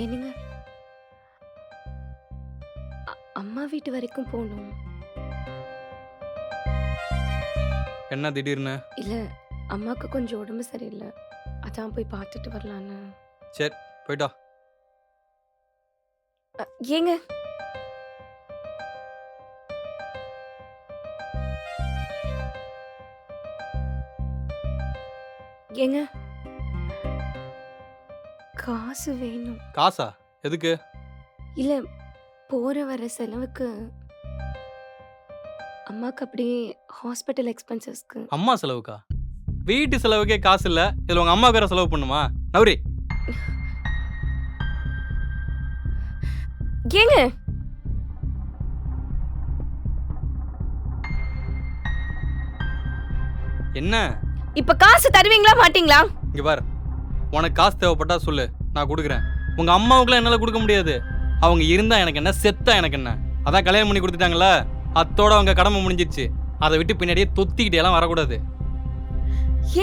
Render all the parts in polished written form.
என்னங்க அம்மா வீட்டு வரைக்கும் போகணும். என்ன திடீர்னு? இல்ல அம்மாக்கு கொஞ்சம் உடம்பு சரியில்லை, அதான் போய் பார்த்துட்டு வரலான்னு. சரி, போயிட்டா. ஏங்க ஏங்க காசு வேணும். காசா? எதுக்கு? இல்ல போற வர செலவுக்கு. அம்மாக்கு அப்படியே ஹாஸ்பிட்டல் எக்ஸ்பென்சஸ்க்கு. அம்மா செலவுக்கா? வீட்டு செலவுக்கே காசு இல்ல, இதுல உங்க அம்மா வேற செலவு பண்ணுமா? நவரி. ஏங்க என்ன? இப்ப காசு தருவீங்களா மாட்டீங்களா? இங்க பாரு, உனக்கு காசு தேவைப்பட்டா சொல்லு, நான் கொடுக்குறேன். உங்க அம்மாவுக்குலாம் என்னால கொடுக்க முடியாது. அவங்க இருந்தா எனக்கு என்ன, செத்தா எனக்கு என்ன? அதான் கல்யாணம் பண்ணி கொடுத்துட்டாங்களா, அத்தோட அவங்க கடமை முடிஞ்சிருச்சு. அதை விட்டு பின்னாடியே தொத்திக்கிட்டே எல்லாம் வரக்கூடாது.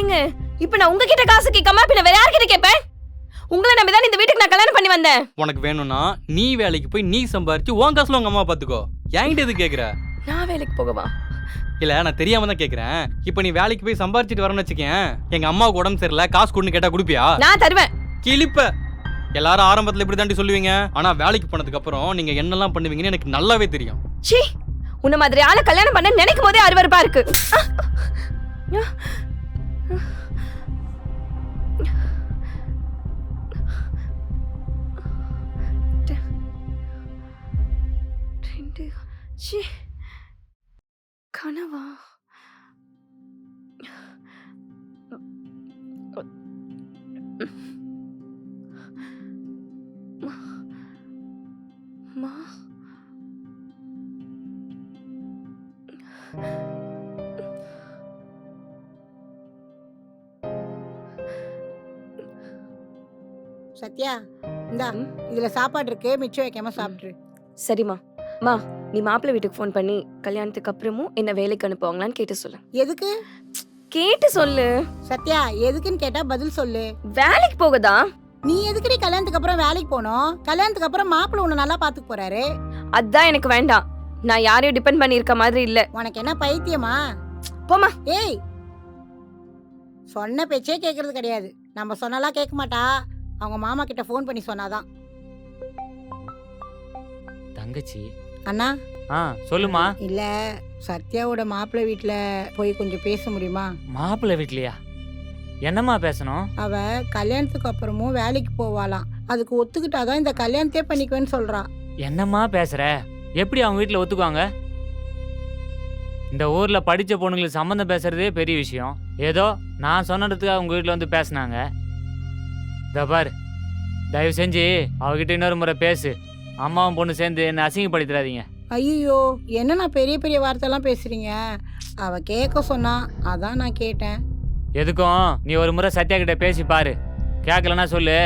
ஏங்க இப்ப நான் உங்ககிட்ட காசு கேட்காம பின்ன வேற யார்கிட்ட கேட்பேன்? உங்களை நம்பி தான் இந்த வீட்டுக்கு நான் கல்யாணம் பண்ணி வந்தேன். உனக்கு வேணும்னா நீ வேலைக்கு போய் நீ சம்பாரிச்சு உன் காசுல உங்க அம்மா பாத்துக்கோ. என்கிட்ட எது கேக்குற? நான் வேலைக்கு போகவா? இல்ல, நான் தெரியாம தான் கேக்குறேன். இப்ப நீ வேலைக்கு போய் சம்பாரிச்சிட்டு வரணும்னு வச்சுக்கேன், எங்க அம்மாவுக்கு உடம்பு சரியில்லை, காசு கொடுன்னு கேட்டா கொடுப்பியா? நான் தருவேன். கிளிப்ப. எல்லாரும் ஆரம்பத்துல இப்படி தாண்டி சொல்லுவீங்க, ஆனா வேலைக்கு போனதுக்கு அப்புறம் நீங்க என்னெல்லாம் பண்ணுவீங்கன்னு எனக்கு நல்லாவே தெரியும். சீ, உன்ன மாதிரி ஆளை கல்யாணம் பண்ண நினைக்கும் போதே அருவருப்பா இருக்கு. கனவா? மா சத்யா, இந்தா இதுல சாப்பாடு இருக்கு, மிச்சம் வைக்காம சாப்பிட்டுரு. சரிம்மா. மா, நீ மாப்பிள்ளை வீட்டுக்கு ஃபோன் பண்ணி கல்யாணத்துக்கு அப்புறமும் என்ன வேலைக்கு அனுப்புவாங்களான்னு கேட்டு சொல்லு. எதுக்கு? கேட்டு சொல்லு. சத்யா, எதுக்குன்னு கேட்டா பதில் சொல்லு. வேலைக்கு போகதா? நீ எதுக்கு கல்யாணத்துக்கு அப்புறம் வேலைக்கு போனோம்? கல்யாணத்துக்கு அப்புறம் மாப்பிள்ளை உன்னை நல்லா பாத்துக்க போறாரு. அதான் எனக்கு வேண்டாம். நான் யாரையும் டிபெண்ட் பண்ணி இருக்க மாதிரி இல்ல. உனக்கு என்ன பைத்தியமா? போமா. ஏய், சொன்ன பேச்சே கேக்குறது கிடையாது. நம்ம சொன்னாலாம் கேட்க மாட்டா. அவங்க மாமா கிட்ட ஃபோன் பண்ணி சொன்னாதான். தங்கச்சி. அண்ணா. சொல்லுமா. இல்ல, சத்யாவோட மாப்பிள்ளை வீட்டுல போய் கொஞ்சம் பேச முடியுமா? மாப்பிள்ளை வீட்லயா? என்னம்மா பேசணும்? அவ கல்யாணத்துக்கு அப்புறமும் வேலைக்கு போவாளாம். அதுக்கு ஒத்துக்கிட்டாதான் இந்த கல்யாணத்தையே பண்ணிக்குவேன்னு சொல்றா. என்னம்மா பேசுற? எப்படி அவங்க வீட்டுல ஒத்துக்குவாங்க? இந்த ஊர்ல படிச்ச பொண்ணுங்களுக்கு சம்மந்தம் பேசுறதே பெரிய விஷயம். ஏதோ நான் சொன்னதுக்கு அவங்க வீட்டுல வந்து பேசினாங்க. இந்த பாரு, தயவு செஞ்சு அவகிட்ட இன்னொரு முறை பேசு. அம்மாவும் பொண்ணு சேர்ந்து என்ன அசிங்கப்படுத்திடாதீங்க. ஐயோ, என்ன நான் பெரிய பெரிய வார்த்தைலாம் பேசுறீங்க? அவ கேட்க சொன்னா, அதான் நான் கேட்டேன். எதுக்கும் நீ ஒரு முறை சத்யா கிட்ட பேசி பாரு. கேட்கலன்னா சொல்லு,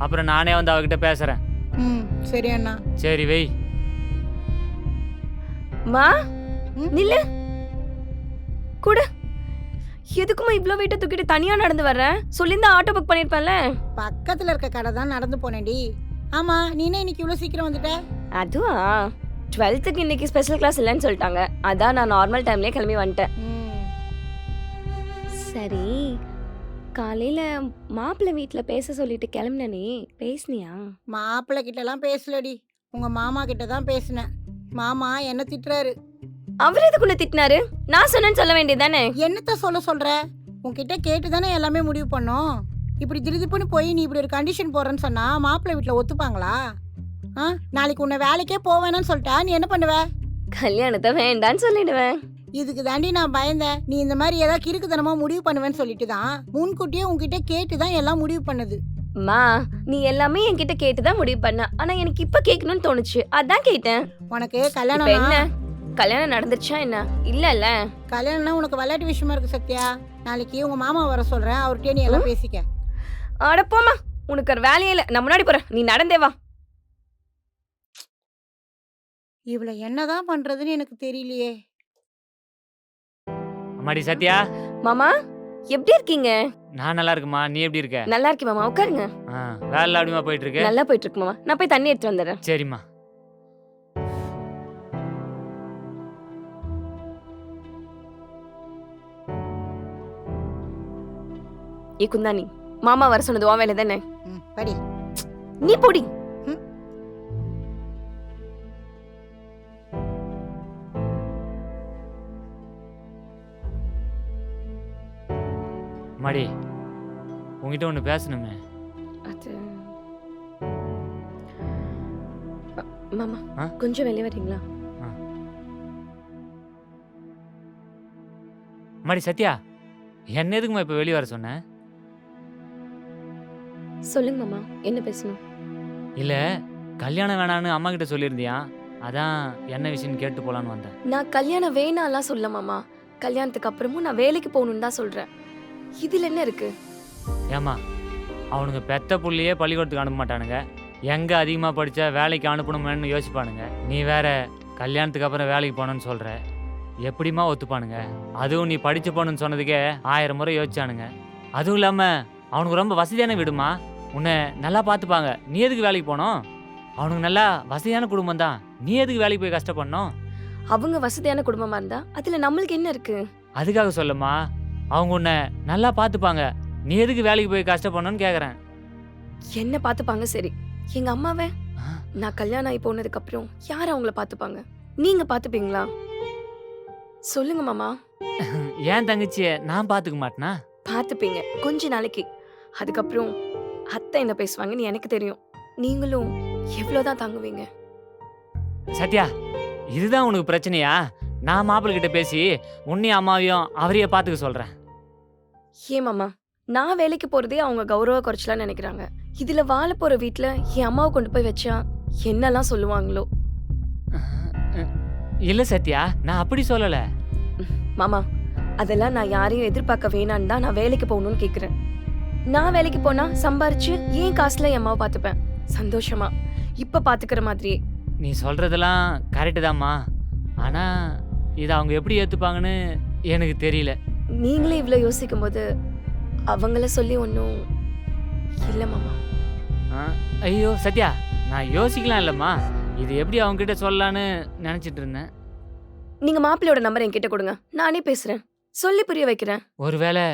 அப்புறம் நானே வந்து அவகிட்ட பேசுறேன். சரி அண்ணா. சரி, வை. மா, நில்லு. கூட எதுக்குமா இவ்ளோ வெயிட்ட தூக்கிட்டு தனியா நடந்து வர்ற? சொல்லிருந்தா ஆட்டோ புக் பண்ணிருப்பேன்ல. பக்கத்துல இருக்க கடை தான் நடந்து போனேன்டி. ஆமா, நீனே இன்னைக்கு இவ்வளவு சீக்கிரம் வந்துட்ட? அதுவா, 12th இன்னைக்கு ஸ்பெஷல் கிளாஸ் இல்லைன்னு சொல்லிட்டாங்க. அதான் நான் நார்மல் டைம்லயே கிளம்பி வந்துட்டேன். சரி, காலையில மாப்பிள்ளை வீட்டுல பேச சொல்லிட்டு கிளம்பினே, பேசுனியா? மாப்பிள்ளை கிட்ட எல்லாம் பேசலடி, உங்க மாமா கிட்ட தான் பேசினேன். மாமா என்ன திட்டுறாரு. அவர் எதுக்குள்ள திட்டினாரு? நான் சொன்னேன்னு சொல்ல வேண்டியதானே? என்னத்த சொல்ற? உன்கிட்ட கேட்டுதானே எல்லாமே முடிவு பண்ணோம். இப்படி திருதிப்புன்னு போய் நீ இப்படி ஒரு கண்டிஷன் போடுறேன்னு சொன்னா மாப்பிள்ளை வீட்டுல ஒத்துப்பாங்களா? நாளைக்கு உன்னை வேலைக்கே போவேன்னு சொல்லிட்டா நீ என்ன பண்ணுவ? கல்யாணத்தை வேண்டான்னு சொல்லிடுவேன். இதுக்கு தாண்டி நான் பயந்தேன். நீ இந்த மாதிரி ஏதாவது கிறுக்குத்தனமா முடிவு பண்ணுவேன்னு சொல்லிட்டு தான் முன்கூட்டியே உன்கிட்ட கேட்டுதான் எல்லாம் முடிவு பண்ணது. மா, நீ எல்லாமே என்கிட்ட கேட்டுதான் முடிவு பண்ண. ஆனா எனக்கு இப்ப கேட்கணும்னு தோணுச்சு, அதான் கேட்டேன். உனக்கு இப்ப கல்யாணம் என்ன? கல்யாணம் நடந்துருச்சா என்ன? இல்லல்ல. கல்யாணம்னா உனக்கு விளையாட்டு விஷயமா இருக்கு சத்யா. நாளைக்கு உங்க மாமா வர சொல்றேன், அவர்கிட்ட நீ எல்லாம் பேசிக்க. அட போமா, உனக்கு ஒரு வேலையே இல்ல. நான் முன்னாடி போறேன், நீ நடந்தே வா. இவள என்னதான் பண்றதுன்னு எனக்கு தெரியலையே. அம்மாடி சத்யா. மாமா, எப்படி இருக்கீங்க? நான் நல்லா இருக்குமா, நீ எப்படி இருக்க? நல்லா இருக்கேன் மாமா, உட்காருங்க. வேலை அப்படிமா போயிட்டு இருக்கு? நல்லா போயிட்டு இருக்கு மாமா. நான் போய் தண்ணி எடுத்து வந்துடுறேன். சரிம்மா. ஏ குந்தாணி, மாமா வர சொன்னது உன் வேலை தானே? படி. நீ போடி. மடி, உங்ககிட்ட ஒன்று பேசணுமே. அது மாமா ஆ? கொஞ்சம் வெளியே வரீங்களா? மடி சத்யா, என்ன எதுக்குமா இப்போ வெளியே வர சொன்னேன்? சொல்லுங்க மாமா, என்ன பேசணும்? இல்லை, கல்யாணம் வேணான்னு அம்மா கிட்ட சொல்லியிருந்தியா, அதான் என்ன விஷயம்னு கேட்டு போலான்னு வந்தேன். நான் கல்யாணம் வேணாம்லாம் சொல்ல மாமா. கல்யாணத்துக்கு அப்புறமும் நான் வேலைக்கு போகணும்னு தான் சொல்றேன். இதுல என்ன இருக்கு? ஏம்மா, அவனுங்க பெத்த புள்ளையே பள்ளிக்கூடத்துக்கு அனுப்ப மாட்டானுங்க, எங்கே அதிகமாக படித்தா வேலைக்கு அனுப்பணுமேன்னு யோசிப்பானுங்க. நீ வேற கல்யாணத்துக்கு அப்புறம் வேலைக்கு போகணுன்னு சொல்கிற, எப்படிம்மா ஒத்துப்பானுங்க? அதுவும் நீ படிச்சு போகணுன்னு சொன்னதுக்கே 1000 முறை யோசிச்சானுங்க. அதுவும் இல்லாமல் அவனுக்கு ரொம்ப வசதியான வீடுமா, உன்னை நல்லா பார்த்துப்பாங்க. நீ எதுக்கு வேலைக்கு போகணும்? அவனுக்கு நல்லா வசதியான குடும்பம் தான், நீ எதுக்கு வேலைக்கு போய் கஷ்டப்படணும்? அவங்க வசதியான குடும்பமா இருந்தா அதுல நம்மளுக்கு என்ன இருக்கு? அதுக்காக சொல்லம்மா, அவங்க உன்னை நல்லா பார்த்துப்பாங்க, நீ எதுக்கு வேலைக்கு போய் கஷ்டப்படணும்னு கேட்குறேன். என்ன பார்த்துப்பாங்க சரி, எங்க அம்மாவே நான் கல்யாணம் ஆகி போனதுக்கு அப்புறம் யார் அவங்கள பார்த்துப்பாங்க? நீங்க பார்த்துப்பீங்களா? சொல்லுங்க மாமா. ஏன் தங்கச்சியை நான் பார்த்துக்க மாட்டேனா? பார்த்துப்பீங்க கொஞ்ச நாளைக்கு. அதுக்கப்புறம் அத்தை என்ன பேசுவாங்கன்னு எனக்கு தெரியும். நீங்களும் எவ்வளவுதான் தாங்குவீங்க? சத்யா, இதுதான் உனக்கு பிரச்சனையா? நான் மாப்பிள்ளை கிட்ட பேசி உன்னையும் அம்மாவையும் அவரையே பார்த்துக்க சொல்கிறேன். ஏன் மாமா, நான் வேலைக்கு போறதே அவங்க கௌரவ குறைச்சலான்னு நினைக்கிறாங்க. இதுல வாழ போற வீட்டுல என் அம்மாவை கொண்டு போய் வச்சா என்னெல்லாம் சொல்லுவாங்களோ. இல்லை சத்யா, நான் அப்படி சொல்லலை. மாமா, அதெல்லாம் நான் யாரையும் எதிர்பார்க்க வேணான்னு தான் நான் வேலைக்கு போகணும்னு கேக்குறேன். நான் வேலைக்கு போனா சம்பாரிச்சு ஏன் காசுல என் அம்மாவை பார்த்துப்பேன் சந்தோஷமா, இப்ப பாத்துக்கிற மாதிரியே. நீ சொல்கிறதெல்லாம் கரெக்டு தாம்மா, ஆனால் இதை அவங்க எப்படி ஏற்றுப்பாங்கன்னு எனக்கு தெரியல. நீங்களே இவ்வளோ யோசிக்கும் போது அவங்கள சொல்லி ஒன்றும் இல்லை மாமா. ஐயோ சத்யா, நான் யோசிக்கலாம் இல்லைம்மா, இது எப்படி அவங்ககிட்ட சொல்லலான்னு நினச்சிட்டு இருந்தேன். நீங்க மாப்பிள்ளையோட நம்பர் என்கிட்ட கொடுங்க, நானே பேசுறேன், சொல்லி புரிய வைக்கிறேன். ஒருவேளை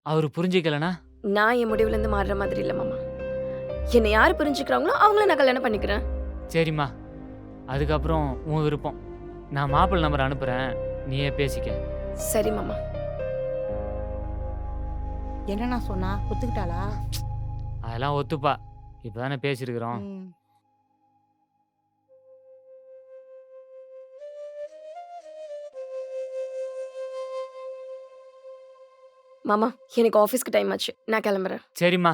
அவர் புரிஞ்சிக்கலனா? நான் என் முடிவுல இருந்து மாறுற மாதிரி இல்லை மாமா. என்னை யார் புரிஞ்சுக்கிறாங்களோ அவங்கள நான் கல்யாணம் பண்ணிக்கிறேன். சரிம்மா, அதுக்கப்புறம் உன் விருப்பம். நான் மாப்பிள்ளை நம்பர் அனுப்புகிறேன், நீயே பேசிக்க. சரி மாமா. என்னண்ணா சொன்னா, ஒத்துக்கிட்டாளா? அதெல்லாம் ஒத்துப்பா, இப்போ தானே பேசியிருக்கிறோம். மாமா, எனக்கு ஆஃபீஸ்க்கு டைம் ஆச்சு, நான் கிளம்புறேன். சரிம்மா,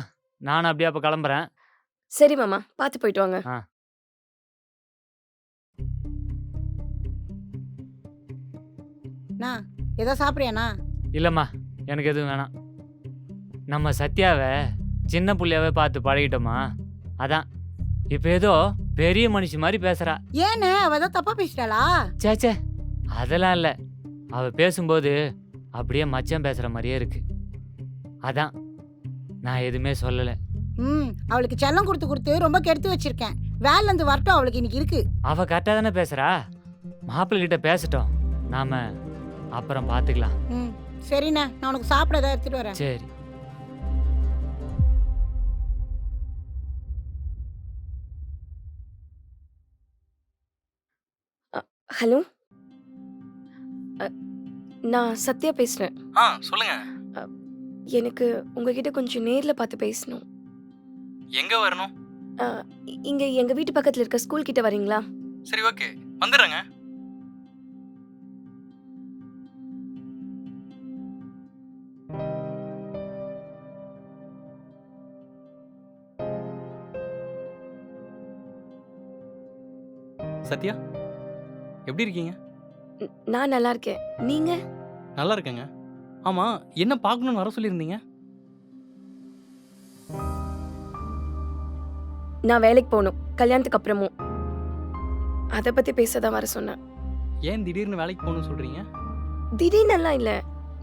நான் அப்படியே அப்போ கிளம்புறேன். சரி மாமா, பார்த்து போயிட்டு வாங்க. அண்ணா, ஏதோ சாப்பிட்றியாண்ணா? இல்லைம்மா, எனக்கு எதுவும் வேணாம். நம்ம சத்யாவை சின்ன புள்ளையாவே பார்த்து பழகிட்டோமா, அதான் இப்போ ஏதோ பெரிய மனுஷி மாதிரி பேசுகிறா. ஏண்ணே, அவ ஏதோ தப்பா பேசிட்டாளா? சேச்சே, அதெல்லாம் இல்லை, அவள் பேசும்போது அப்படியே மச்சான் பேசுகிற மாதிரியே இருக்கு, அதான் நான் எதுவுமே சொல்லலை. அவளுக்கு செல்லம் கொடுத்து கொடுத்து ரொம்ப கெடுத்து வச்சிருக்கேன். வேலைல இருந்து வரட்டும், அவளுக்கு இன்னைக்கு இருக்கு. அவள் கரெக்டாக தானே பேசுகிறா, மாப்பிள்ளை கிட்ட பேசட்டும், நாம அப்புறம் பார்த்துக்கலாம். சரிண்ணா, நான் உனக்கு சாப்பிட ஏதாவது எடுத்துட்டு வரேன். சரி. ஹலோ, நான் சத்யா பேசுறேன். சொல்லுங்க. எனக்கு உங்ககிட்ட கொஞ்சம் நேர்ல பார்த்து பேசணும். எங்க வரணும்? இங்க எங்க வீட்டு பக்கத்துல இருக்க ஸ்கூல் கிட்ட வரீங்களா? சரி, ஓகே, வந்துடுறேங்க. சத்யா, எப்படி இருக்கீங்க? நான் நல்லா இருக்கேன், நீங்க? நல்லா இருக்கேங்க. ஆமா, என்ன பார்க்கணும்னு வர சொல்லியிருந்தீங்க? நான் வேலைக்கு போகணும், கல்யாணத்துக்கு அப்புறமும். அதை பத்தி பேசதான் வர சொன்னேன். ஏன் திடீர்னு வேலைக்கு போகணும்னு சொல்றீங்க? திடீர்னு எல்லாம் இல்லை,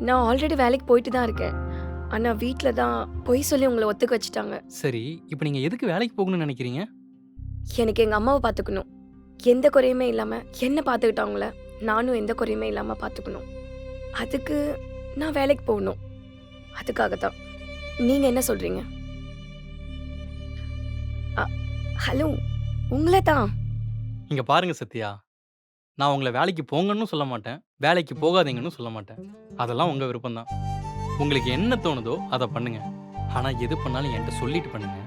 நான் ஆல்ரெடி வேலைக்கு போயிட்டு தான் இருக்கேன். ஆனா வீட்ல தான் பொய் சொல்லி உங்களை ஒத்துக்க வச்சுட்டாங்க. சரி, இப்போ நீங்கள் எதுக்கு வேலைக்கு போகணும்னு நினைக்கிறீங்க? எனக்கு எங்க அம்மாவை பார்த்துக்கணும். எந்த குறையுமே இல்லாம என்ன பார்த்துக்கிட்டாங்கள நானும் எந்த குறையுமே இல்லாம பார்த்துக்கணும். அதுக்கு நான் வேலைக்கு போகணும். அதுக்காக தான். நீங்க என்ன சொல்றீங்க? ஹலோ, உங்களை தான். இங்கே பாருங்க சத்யா, நான் உங்களை வேலைக்கு போங்கன்னு சொல்ல மாட்டேன், வேலைக்கு போகாதீங்கன்னு சொல்ல மாட்டேன். அதெல்லாம் உங்கள் விருப்பம்தான். உங்களுக்கு என்ன தோணுதோ அதை பண்ணுங்க. ஆனால் எது பண்ணாலும் என்கிட்ட சொல்லிட்டு பண்ணுங்க.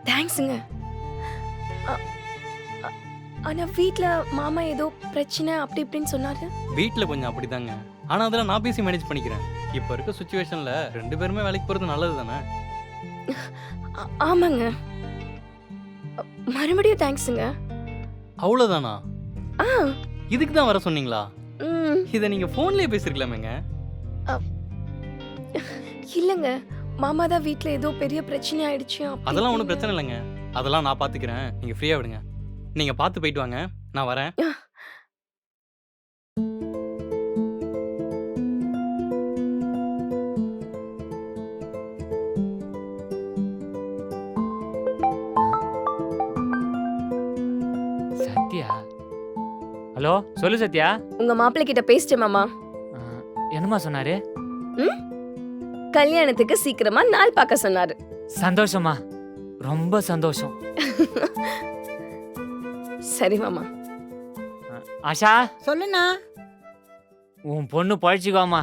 தேங்க்ஸுங்க. ஆனா வீட்ல மாமா ஏதோ பிரச்சனை அப்படி இப்படின்னு சொன்னாரு. வீட்டில் கொஞ்சம் அப்படிதாங்க. ஆனால் அதெல்லாம் நான் பேசி மேனேஜ் பண்ணிக்கிறேன். இப்போ இருக்க சுச்சுவேஷனில் 2 பேருமே வேலைக்கு போகிறது நல்லது தானே? ஆமாங்க. மறுபடியும் தேங்க்ஸுங்க. அவ்வளோதானா? ஆ, இதுக்கு தான் வர சொன்னீங்களா? ம், இதை நீங்கள் ஃபோன்லேயே பேசியிருக்கலாமேங்க. இல்லைங்க. மாமா தான் வீட்ல ஏதோ பெரிய பிரச்சனை ஆயிடுச்சு அப்படி அதெல்லாம் ஒன்றும் இப்படின்னு. பிரச்சனை இல்லைங்க. அதெல்லாம் நான் பார்த்துக்கிறேன். நீங்கள் ஃப்ரீயாக விடுங்க. நீங்கள் பார்த்து போயிட்டு வாங்க, நான் வரேன். சத்யா. ஹலோ, சொல்லு சத்யா. உங்க மாப்பிள்ளை கிட்ட பேசிட்டேன் மாமா. ஆ, என்னம்மா சொன்னாரு? கல்யாணத்துக்கு சீக்கிரமா நாள் பார்க்க சொன்னாரு. சந்தோஷமா, ரொம்ப சந்தோஷம். சரி மாமா. ஆஷா, சொல்லுண்ணா. உன் பொண்ணு பழிச்சுக்கோமா.